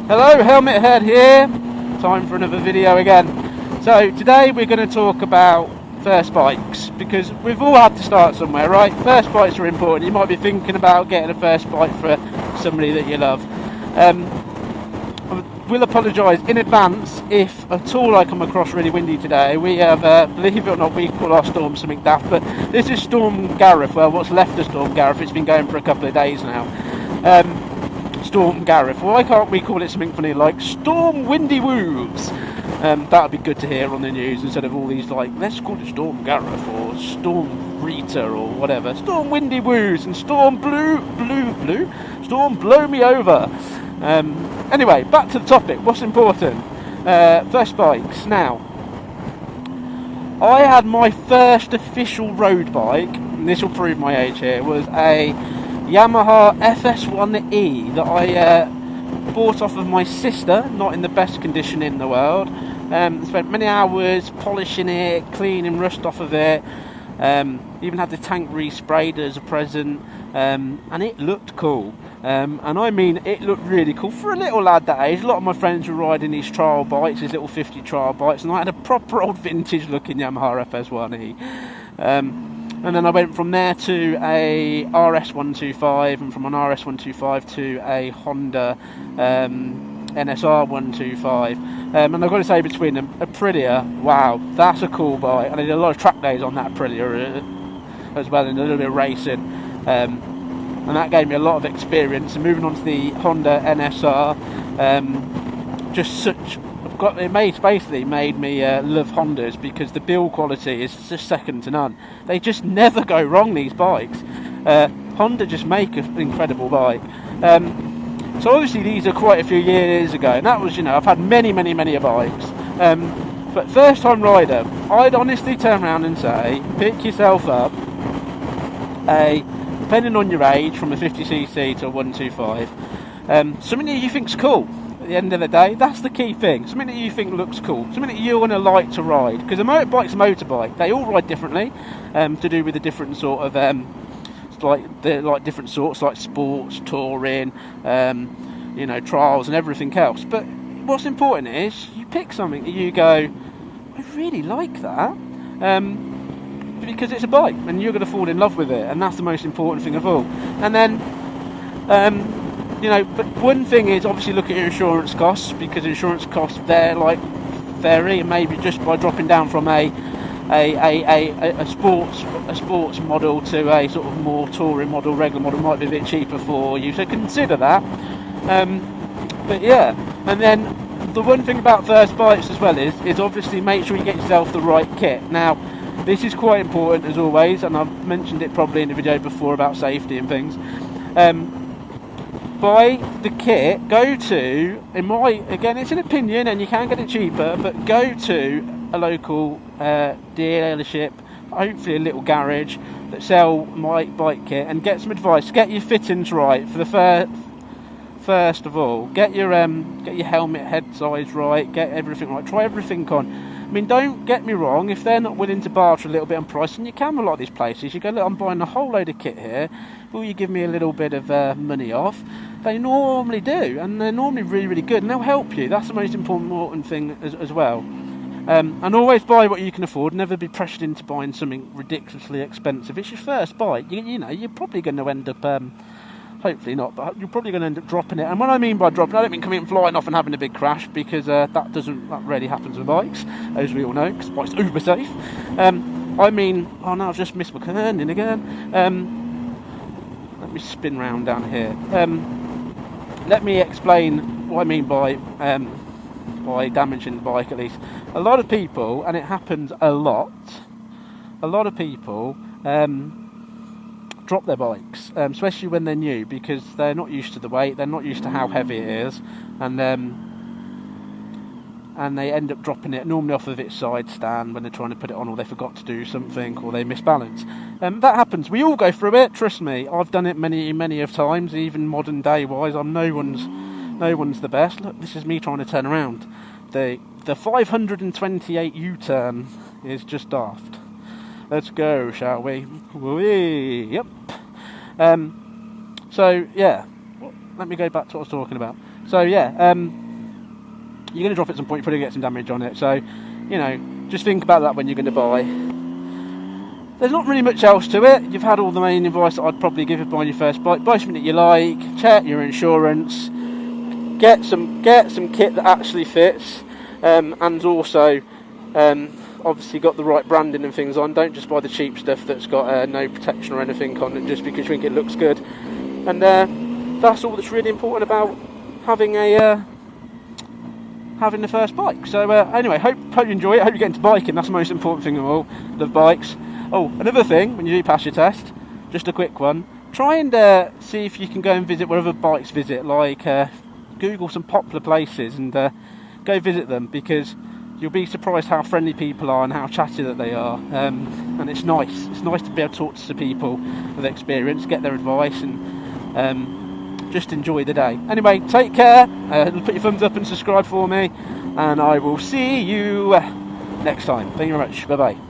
Hello, Helmet Head here. Time for another video again. So today we're going to talk about first bikes, because we've all had to start somewhere, right? First bikes are important. You might be thinking about getting a first bike for somebody that you love. I will apologise in advance if at all I come across really windy today. We have, believe it or not, we call our storm something daft, but this is Storm Gareth. Well, what's left of Storm Gareth. It's been going for a couple of days now. Storm Gareth. Why can't we call it something funny like Storm Windy Woos? That would be good to hear on the news instead of all these like, let's call it Storm Gareth or Storm Rita or whatever. Storm Windy Woos and Storm Storm Blow Me Over. Anyway, back to the topic. What's important? First bikes. Now, I had my first official road bike, and this will prove my age here, was a Yamaha FS1E that I bought off of my sister, not in the best condition in the world. Spent many hours polishing it, cleaning rust off of it, even had the tank resprayed as a present, and it looked cool. And I mean, it looked really cool for a little lad that age. A lot of my friends were riding these trial bikes, these little 50 trial bikes, and I had a proper old vintage looking Yamaha FS1E. And then I went from there to a RS125, and from an RS125 to a Honda NSR125. And I've got to say, between them, Aprilia, wow, that's a cool bike. I did a lot of track days on that Aprilia as well, and a little bit of racing. And that gave me a lot of experience. And moving on to the Honda NSR, basically made me love Hondas, because the build quality is just second to none. They just never go wrong, these bikes. Honda just make an incredible bike. So obviously these are quite a few years ago, and that was, I've had many bikes. But first time rider, I'd honestly turn around and say, pick yourself up depending on your age, from a 50cc to a 125, something that you think's cool. At the end of the day, that's the key thing. Something that you think looks cool, something that you're going to like to ride, because a motorbike's a motorbike. They all ride differently, to do with the different sort of different sorts, like sports, touring, trials and everything else. But what's important is you pick something that you go, I really like that, because it's a bike and you're going to fall in love with it, and that's the most important thing of all. And then but one thing is obviously look at your insurance costs, because insurance costs vary, and maybe just by dropping down from a sports model to a sort of more touring model, regular model, might be a bit cheaper for you, so consider that. But yeah, and then the one thing about first bikes as well is obviously make sure you get yourself the right kit. Now, this is quite important as always, and I've mentioned it probably in the video before about safety and things. Buy the kit, go to, again it's an opinion and you can get it cheaper, but go to a local dealership, hopefully a little garage that sell my bike kit, and get some advice. Get your fittings right for the first of all. Get your helmet head size right, get everything right, try everything on. I mean, don't get me wrong, if they're not willing to barter a little bit on price, and you can with a lot of these places, you go, look, I'm buying a whole load of kit here, will you give me a little bit of money off? They normally do, and they're normally really good, and they'll help you. That's the most important thing as well. And always buy what you can afford. Never be pressured into buying something ridiculously expensive. It's your first bike. You're probably going to end up, hopefully not, but you're probably going to end up dropping it. And what I mean by dropping, I don't mean coming and flying off and having a big crash, because that rarely happens with bikes, as we all know, because bikes are uber safe. I mean, oh no, I've just missed my turning again. Let me spin round down here. Let me explain what I mean by damaging the bike, at least. A lot of people, and it happens a lot of people drop their bikes, especially when they're new, because they're not used to the weight, they're not used to how heavy it is, and they end up dropping it normally off of its side stand when they're trying to put it on, or they forgot to do something, or they misbalance. That happens. We all go through it, trust me. I've done it many of times, even modern day wise. I'm no one's the best. Look, this is me trying to turn around. The 528 U-turn is just daft. Let's go, shall we? Whee! Yep. So yeah, let me go back to what I was talking about. So yeah, you're going to drop it at some point, you're probably going to get some damage on it. So, you know, just think about that when you're going to buy. There's not really much else to it. You've had all the main advice that I'd probably give you buying your first bike. Buy something that you like, check your insurance, get some kit that actually fits, and also obviously got the right branding and things on. Don't just buy the cheap stuff that's got no protection or anything on it just because you think it looks good. And that's all that's really important about having the first bike. So anyway, hope you enjoy it. Hope you get into biking. That's the most important thing of all. Love bikes. Oh, another thing, when you do pass your test, just a quick one, try and see if you can go and visit wherever bikes visit, like Google some popular places and go visit them, because you'll be surprised how friendly people are and how chatty that they are, and it's nice to be able to talk to people with experience, get their advice, and just enjoy the day. Anyway, take care, put your thumbs up and subscribe for me, and I will see you next time. Thank you very much, bye bye.